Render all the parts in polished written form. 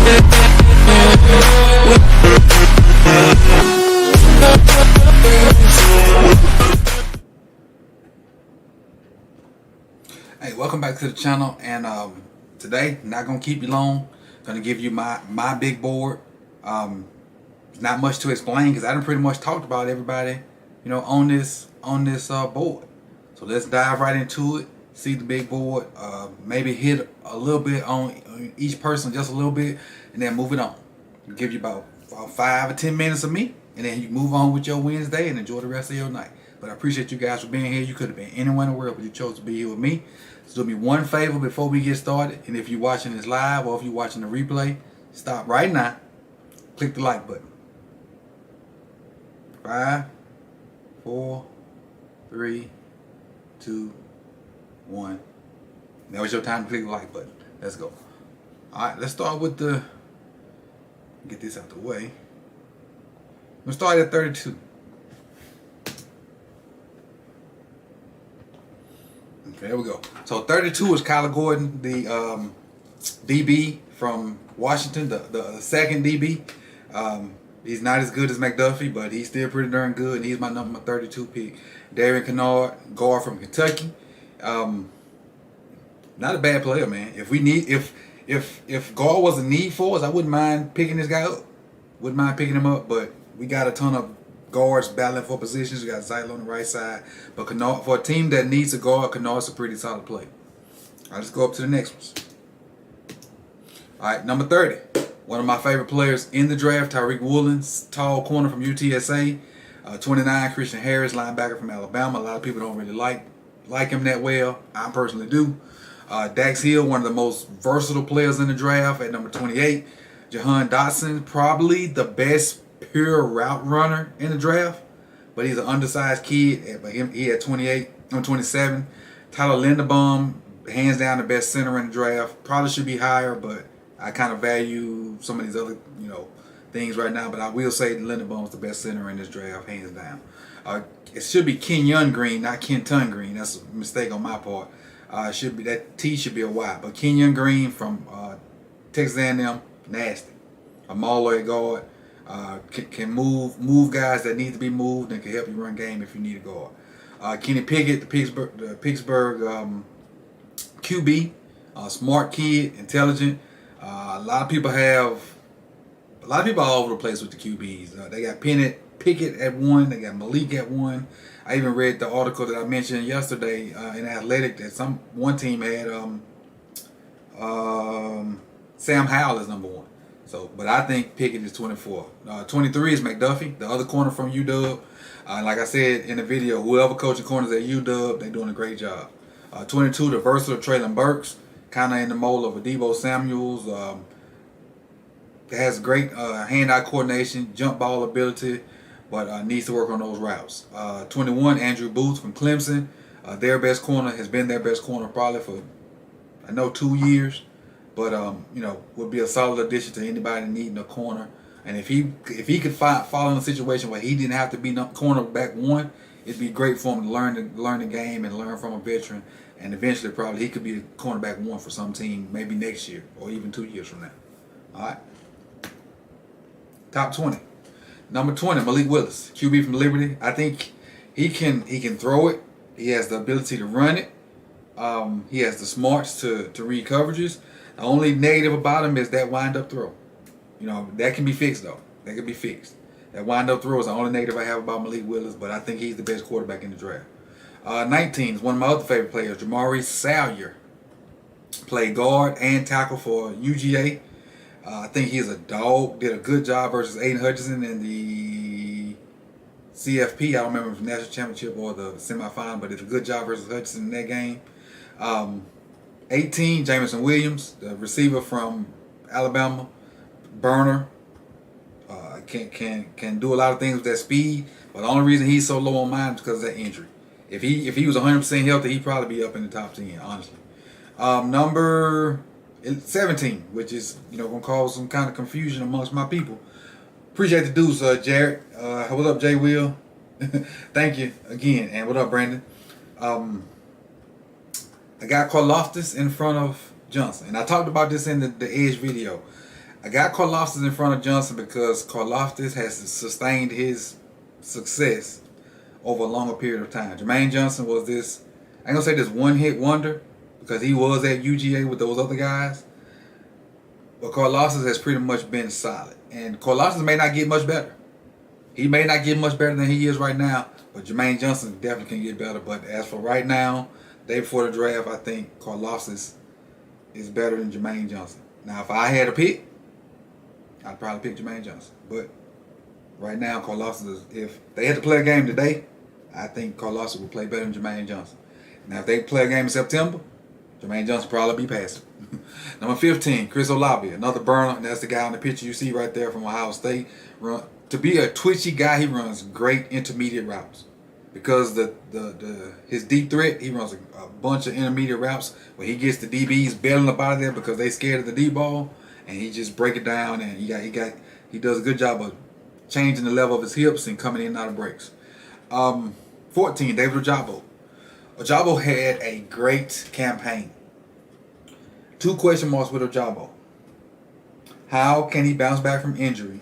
Hey, welcome back to the channel, and today, not gonna keep you long. Gonna give you my big board. Not much to explain because I done pretty much talked about everybody, on this board. So let's dive right into it. See the big board. Maybe hit a little bit on each person, just a little bit, and then move it on. I'll give you about 5 or 10 minutes of me, and then you move on with your Wednesday and enjoy the rest of your night. But I appreciate you guys for being here. You could have been anywhere in the world, but you chose to be here with me. So do me one favor before we get started, and if you're watching this live or if you're watching the replay, stop right now. Click the like button. 5, 4, 3, 2, 1. Now it's your time to click the like button. Let's go. Alright, let's start with get this out the way. We'll start at 32. Okay, there we go. So 32 is Kyler Gordon, the DB from Washington, the second DB. He's not as good as McDuffie, but he's still pretty darn good, and he's my number 32 pick. Darian Kennard, guard from Kentucky. Not a bad player, man. If guard was a need for us, I wouldn't mind picking this guy up. Wouldn't mind picking him up, but we got a ton of guards battling for positions. We got Zeitler on the right side, but Kennard, for a team that needs a guard, Kennard's a pretty solid play. I'll just go up to the next ones. All right, number 30. One of my favorite players in the draft, Tariq Woolen's tall corner from UTSA. 29, Christian Harris, linebacker from Alabama. A lot of people don't really like him that well. I personally do. Dax Hill, one of the most versatile players in the draft at number 28. Jahan Dotson, probably the best pure route runner in the draft, but he's an undersized kid. But he had 28 on 27. Tyler Linderbaum, hands down the best center in the draft. Probably should be higher, but I kind of value some of these other things right now. But I will say Linderbaum's the best center in this draft, hands down. It should be Kenyon Green, not Kenton Green. That's a mistake on my part. Should be that T should be a Y, but Kenyon Green from Texas A&M, nasty. A mauler at guard. Can move guys that need to be moved, and can help you run game if you need a guard. Kenny Pickett, the Pittsburgh QB, smart kid, intelligent. A lot of people are all over the place with the QBs. They got Pickett at 1. They got Malik at 1. I even read the article that I mentioned yesterday in Athletic that one team had Sam Howell as number 1. So, but I think Pickett is 24. 23 is McDuffie, the other corner from UW. Like I said in the video, whoever coaching corners at UW, they're doing a great job. 22, the versatile Traylon Burks, kind of in the mold of a Debo Samuels. Has great hand-eye coordination, jump ball ability, but needs to work on those routes. 21, Andrew Booth from Clemson. Their best corner, has been their best corner probably for, 2 years. But would be a solid addition to anybody needing a corner. And if he could fall in a situation where he didn't have to be cornerback 1, it'd be great for him to learn the game and learn from a veteran. And eventually, probably he could be a cornerback 1 for some team, maybe next year or even 2 years from now. All right. Top 20. Number 20, Malik Willis, QB from Liberty. I think he can throw it. He has the ability to run it. He has the smarts to read coverages. The only negative about him is that wind-up throw. That can be fixed, though. That can be fixed. That wind-up throw is the only negative I have about Malik Willis, but I think he's the best quarterback in the draft. 19 is one of my other favorite players, Jamari Salyer. Played guard and tackle for UGA. I think he's a dog. Did a good job versus Aiden Hutchinson in the CFP. I don't remember if it was the national championship or the semifinal, but did a good job versus Hutchinson in that game. 18, Jameson Williams, the receiver from Alabama, burner. Can do a lot of things with that speed, but the only reason he's so low on mine is because of that injury. If he was 100% healthy, he'd probably be up in the top 10, honestly. Number 17, which is gonna cause some kind of confusion amongst my people. Appreciate the dudes, Jared. What up, Jay Will? Thank you again, and what up, Brandon? I got Karlaftis in front of Johnson, and I talked about this in the Edge video. I got Karlaftis in front of Johnson because Karlaftis has sustained his success over a longer period of time. Jermaine Johnson was this, I ain't gonna say this one-hit wonder because he was at UGA with those other guys, but Karlaftis has pretty much been solid. And Karlaftis may not get much better. He may not get much better than he is right now, but Jermaine Johnson definitely can get better. But as for right now, day before the draft, I think Karlaftis is better than Jermaine Johnson. Now, if I had a pick, I'd probably pick Jermaine Johnson. But right now, Karlaftis, if they had to play a game today, I think Karlaftis would play better than Jermaine Johnson. Now, if they play a game in September, Jermaine Johnson probably be passing. Number 15, Chris Olave, another burner. And that's the guy on the picture you see right there from Ohio State. To be a twitchy guy, he runs great intermediate routes. Because his deep threat, he runs a bunch of intermediate routes where he gets the DBs bailing up out of there because they scared of the D ball, and he just break it down, and he does a good job of changing the level of his hips and coming in and out of breaks. 14, David Ojabo. Ojabo had a great campaign. 2 question marks with Ojabo. How can he bounce back from injury?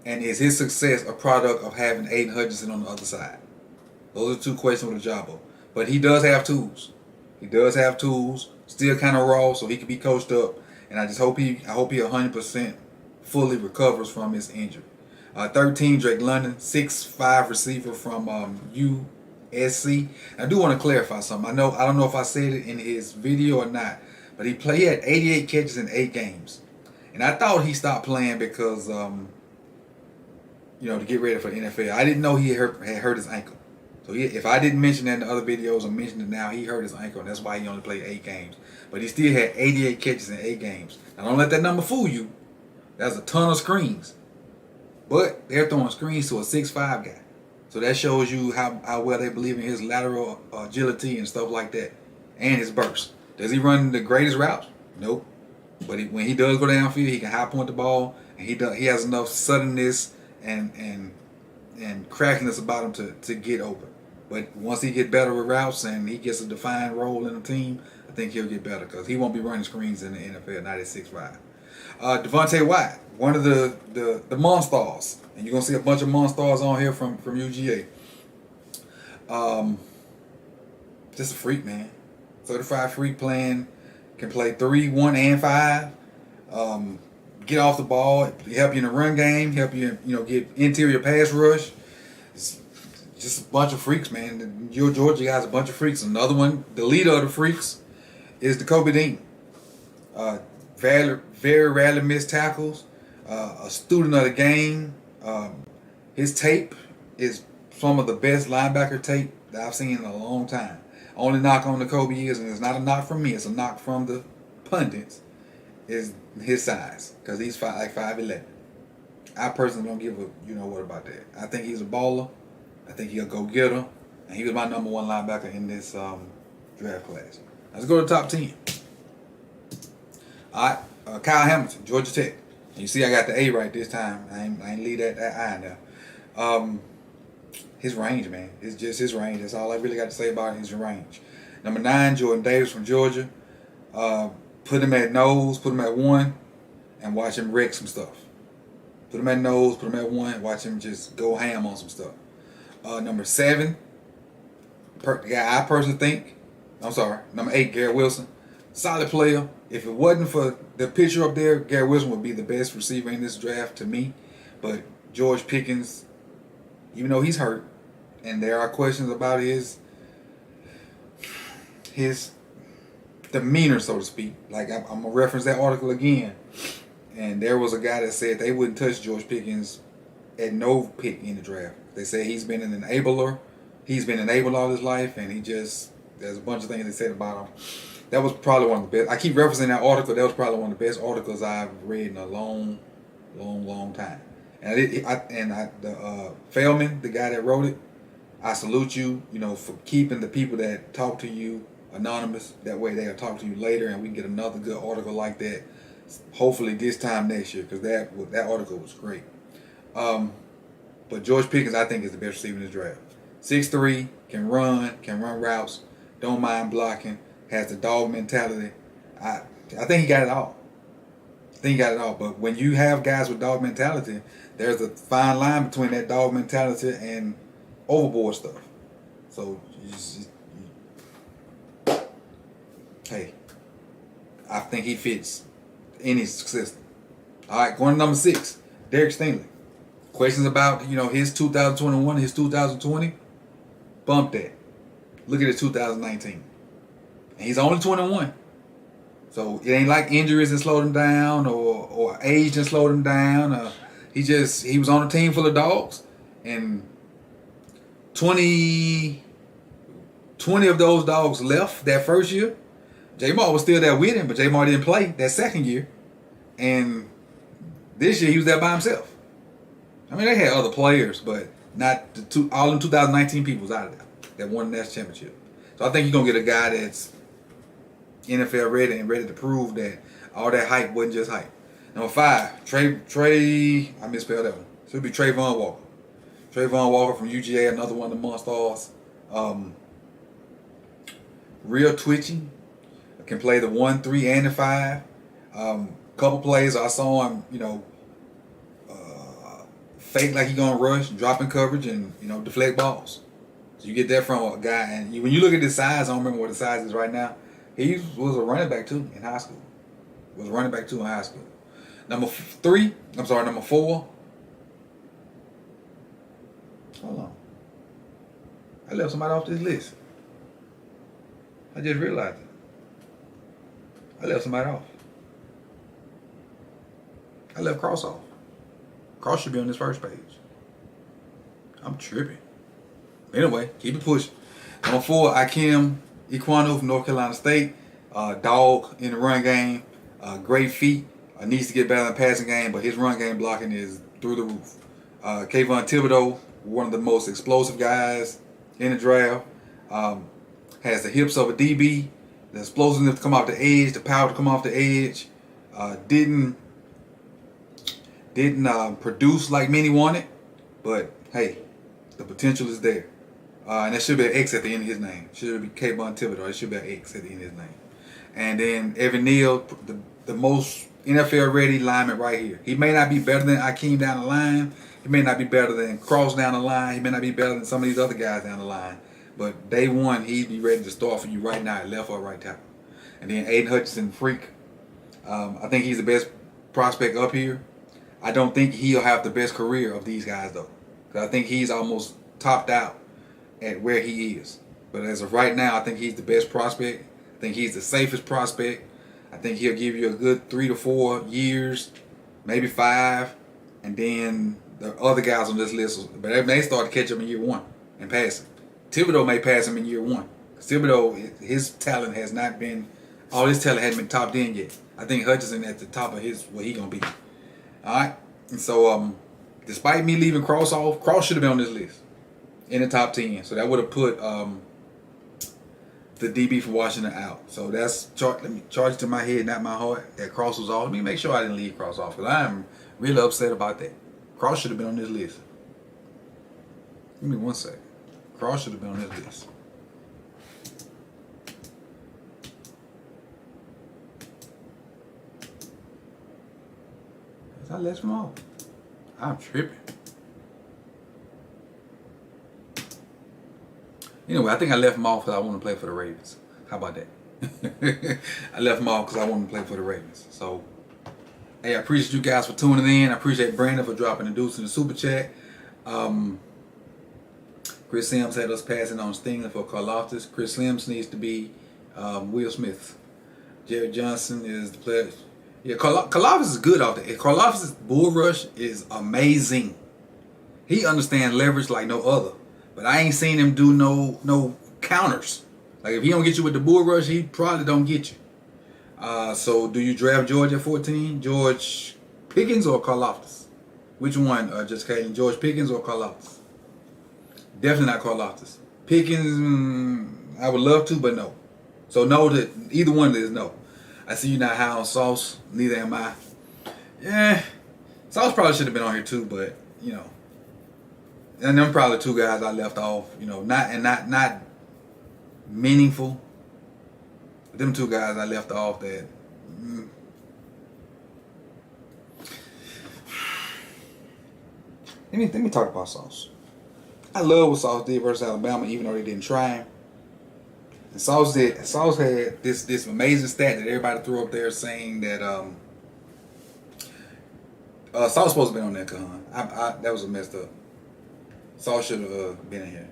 And is his success a product of having Aiden Hutchinson on the other side? Those are 2 questions with Ojabo. But he does have tools. Still kind of raw, so he can be coached up. And I hope he 100% fully recovers from his injury. 13, Drake London, 6'5" receiver from USC. I do want to clarify something. I don't know if I said it in his video or not, but he had 88 catches in 8 games. And I thought he stopped playing because to get ready for the NFL. I didn't know he had hurt his ankle. So if I didn't mention that in the other videos, I'm mentioning it now. He hurt his ankle, and that's why he only played 8 games. But he still had 88 catches in 8 games. Now, don't let that number fool you. That's a ton of screens. But they're throwing screens to a 6'5" guy. So that shows you how well they believe in his lateral agility and stuff like that. And his burst. Does he run the greatest routes? Nope. But when he does go downfield, he can high point the ball. And he has enough suddenness and crackiness about him to get open. But once he get better with routes and he gets a defined role in the team, I think he'll get better because he won't be running screens in the NFL, not at 6'5". Devontae White, one of the monsters, and you're gonna see a bunch of monsters on here from UGA. Just a freak, man. Certified freak, can play 3, 1, and 5. Get off the ball, help you in the run game, help you get interior pass rush. It's just a bunch of freaks, man. Your Georgia guy's a bunch of freaks. Another one, the leader of the freaks, is Jacoby Dean. Very, very rarely missed tackles. A student of the game. His tape is some of the best linebacker tape that I've seen in a long time. Only knock on Jacoby is, and it's not a knock from me, it's a knock from the pundits, is his size, because he's like 5'11". I personally don't give a what about that. I think he's a baller. I think he'll go get him, and he was my number 1 linebacker in this draft class. Let's go to the top 10. All right, Kyle Hamilton, Georgia Tech. You see, I got the A right this time. I ain't leave that I now. His range, man. It's just his range. That's all I really got to say about his range. Number 9, Jordan Davis from Georgia. Put him at nose, put him at 1, and watch him wreck some stuff. Put him at nose, put him at 1, watch him just go ham on some stuff. Number 7, the guy I personally think, number 8, Garrett Wilson. Solid player. If it wasn't for the picture up there, Garrett Wilson would be the best receiver in this draft to me. But George Pickens, even though he's hurt, and there are questions about his demeanor, so to speak. Like, I'm going to reference that article again. And there was a guy that said they wouldn't touch George Pickens at no pick in the draft. They say he's been an enabler. He's been enabled all his life, and there's a bunch of things they said about him. That was probably one of the best. I keep referencing that article. That was probably one of the best articles I've read in a long, long, long time. And Feldman, the guy that wrote it, I salute you, for keeping the people that talk to you anonymous. That way they'll talk to you later, and we can get another good article like that. Hopefully this time next year, because that article was great. But George Pickens, I think, is the best receiver in this draft. 6'3", can run routes, don't mind blocking, has the dog mentality. I think he got it all. think he got it all. But when you have guys with dog mentality, there's a fine line between that dog mentality and overboard stuff. So, hey, I think he fits any system. All right, going to number 6, Derek Stingley. Questions about, his 2021, his 2020? Bump that. Look at his 2019. And he's only 21. So it ain't like injuries that slowed him down or age that slowed him down. He was on a team full of dogs. And 20 of those dogs left that first year. J-Mar was still there with him, but J-Mar didn't play that second year. And this year he was there by himself. I mean, they had other players, but not all them 2019 people was out of there that won the national championship. So I think you're going to get a guy that's NFL ready and ready to prove that all that hype wasn't just hype. Number 5, Trey, I misspelled that one. So it'll be Trayvon Walker. Trayvon Walker from UGA, another one of the monsters. Real twitchy. Can play the 1, 3, and the 5. Couple plays I saw him, fake like he gonna rush, dropping coverage, and deflect balls. So you get that from a guy. And when you look at his size, I don't remember what the size is right now. He was a running back too in high school. Number 4. Hold on. I left somebody off this list. I just realized it. I left somebody off. I left Cross off. Cross should be on this first page. I'm tripping. Anyway, keep it pushing. Number 4, Ikem Ekwonu from North Carolina State. Dog in the run game. Great feet. Needs to get better in the passing game, but his run game blocking is through the roof. Kayvon Thibodeau, one of the most explosive guys in the draft. Has the hips of a DB, the explosiveness to come off the edge, the power to come off the edge. Didn't produce like many wanted, but hey, the potential is there. And there should be an X at the end of his name. Should be Kayvon Thibodeau. There should be an X at the end of his name. And then Evan Neal, the most NFL ready lineman right here. He may not be better than Akeem down the line. He may not be better than Cross down the line. He may not be better than some of these other guys down the line. But day one, he'd be ready to start for you right now at left or right tackle. And then Aiden Hutchinson, freak. I think he's the best prospect up here. I don't think he'll have the best career of these guys, though. Because I think he's almost topped out at where he is. But as of right now, I think he's the best prospect. I think he's the safest prospect. I think he'll give you a good 3 to 4 years, maybe 5. And then the other guys on this list, but they may start to catch up in year 1 and pass him. Thibodeau may pass him in year 1. Thibodeau, his talent has not been, all his talent hasn't been topped in yet. I think Hutchinson at the top of where he going to be. All right? And so, despite me leaving Cross off, Cross should have been on this list in the top 10. So that would have put the DB from Washington out. So let me charge it to my head, not my heart, that Cross was off. Let me make sure I didn't leave Cross off, because I'm really upset about that. Cross should have been on this list. Give me 1 second. Cross should have been on this list. I left him off. I'm tripping. Anyway, I think I left him off because I want to play for the Ravens. How about that? I left him off because I want to play for the Ravens. So, hey, I appreciate you guys for tuning in. I appreciate Brandon for dropping the deuce in the super chat. Chris Sims had us passing on Stingley for Karlaftis. Chris Sims needs to be Will Smith. Jared Johnson is the player. Yeah, Karlaftis is good off there. Karlaftis' bull rush is amazing. He understands leverage like no other. But I ain't seen him do no counters. Like if he don't get you with the bull rush, he probably don't get you. So do you draft George at 14? George Pickens or Karlaftis? Which one, just Caitlin? George Pickens or Karlaftis? Definitely not Karlaftis. Pickens, I would love to, but no. So no to either one of these, no. I see you not high on Sauce. Neither am I. Yeah, Sauce probably should have been on here too, but and them probably 2 guys I left off. Not meaningful. But them 2 guys I left off that let me talk about Sauce. I love what Sauce did versus Alabama, even though they didn't try him. And Sauce had this amazing stat that everybody threw up there saying that Sauce supposed to be on that, Kahan. That was a messed up. Sauce should have been in here.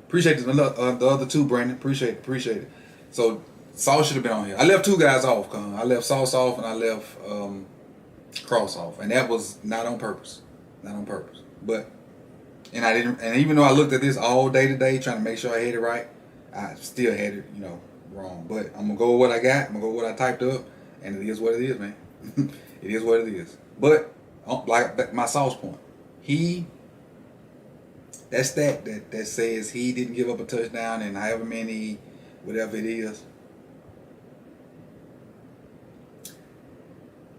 Appreciate the other two, Brandon. Appreciate it. So Sauce should have been on here. I left two guys off, Kahan. I left Sauce off and I left Cross off, and that was not on purpose. Not on purpose. But and I didn't. And even though I looked at this all day today, trying to make sure I had it right, I still had it, wrong. But I'm gonna go with what I got. I'm gonna go with what I typed up, and it is what it is, man. It is what it is. But like my Sauce point, that stat that says he didn't give up a touchdown and however many, whatever it is,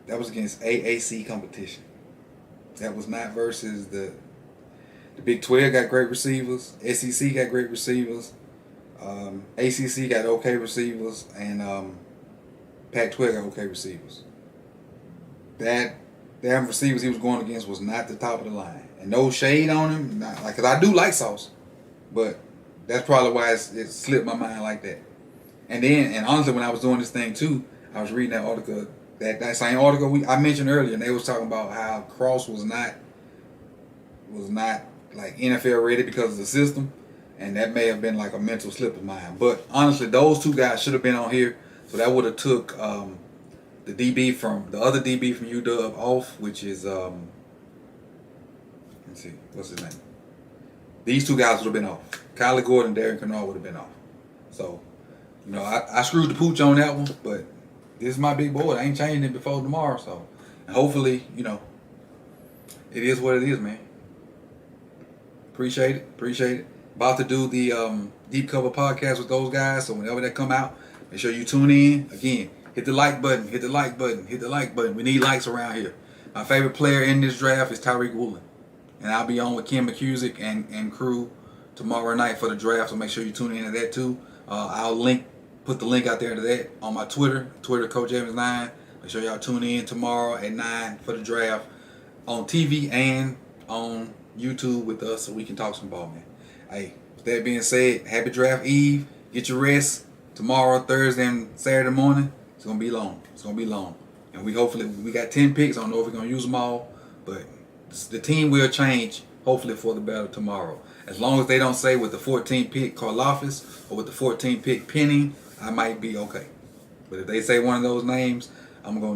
that was against AAC competition. That was not versus the Big 12 got great receivers, SEC got great receivers, ACC got okay receivers, and Pac-12 got okay receivers. That damn receivers he was going against was not the top of the line. And no shade on him, because I do like Sauce, but that's probably why it slipped my mind like that. And honestly, when I was doing this thing too, I was reading that article, that same article I mentioned earlier, and they was talking about how Cross was not like NFL ready because of the system, and that may have been like a mental slip of mine. But honestly, those two guys should have been on here, so that would have took the other DB from UW off, which is let's see, what's his name? These two guys would have been off. Kylie Gordon, Darren Kennard would have been off. So, I screwed the pooch on that one, but this is my big boy. I ain't changing it before tomorrow, so and hopefully, it is what it is, man. Appreciate it. About to do the deep cover podcast with those guys, so whenever they come out, make sure you tune in. Again, hit the like button. We need likes around here. My favorite player in this draft is Tyreek Woolen. And I'll be on with Kim McCusick and crew tomorrow night for the draft, so make sure you tune in to that too. I'll put the link out there to that on my Twitter Coach Evans 9. Make sure y'all tune in tomorrow at 9 for the draft on TV and on YouTube with us, so we can talk some ball, man. Hey, with that being said, happy draft eve. Get your rest. Tomorrow, Thursday and Saturday morning, it's gonna be long. And we got 10 picks. I don't know if we're gonna use them all, but the team will change, hopefully, for the better tomorrow. As long as they don't say with the 14th pick Karlaftis or with the 14th pick Penny, I might be okay. But if they say one of those names, I'm going to